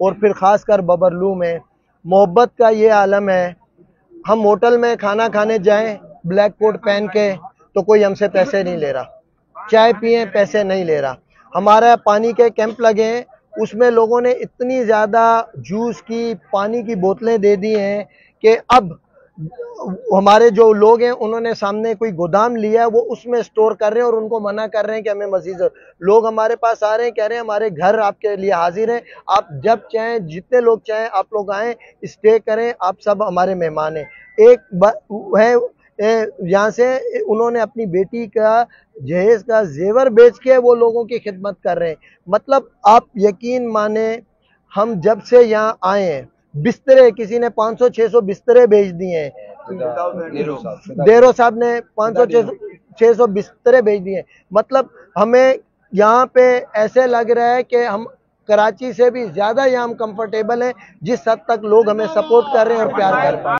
اور پھر خاص کر ببرلو میں محبت کا یہ عالم ہے. ہم ہوٹل میں کھانا کھانے جائیں بلیک کوٹ پہن کے تو کوئی ہم سے پیسے نہیں لے رہا, چائے پئیں پیسے نہیں لے رہا. ہمارا پانی کے کیمپ لگے ہیں, اس میں لوگوں نے اتنی زیادہ جوس کی پانی کی بوتلیں دے دی ہیں کہ اب ہمارے جو لوگ ہیں انہوں نے سامنے کوئی گودام لیا ہے, وہ اس میں سٹور کر رہے ہیں اور ان کو منع کر رہے ہیں کہ ہمیں مزید. لوگ ہمارے پاس آ رہے ہیں, کہہ رہے ہیں ہمارے گھر آپ کے لیے حاضر ہیں, آپ جب چاہیں جتنے لوگ چاہیں آپ لوگ آئیں اسٹے کریں, آپ سب ہمارے مہمان ہیں. ایک ہے یہاں سے انہوں نے اپنی بیٹی کا جہیز کا زیور بیچ کے وہ لوگوں کی خدمت کر رہے ہیں. مطلب آپ یقین مانیں ہم جب سے یہاں آئے ہیں بسترے کسی نے 500-600 بسترے بیچ دیے ہیں, دیرو صاحب نے 500-600 بسترے بیچ دیے ہیں. مطلب ہمیں یہاں پہ ایسے لگ رہا ہے کہ ہم کراچی سے بھی زیادہ یہاں ہم کمفرٹیبل ہیں, جس حد تک لوگ ہمیں سپورٹ کر رہے ہیں اور پیار کر رہے ہیں.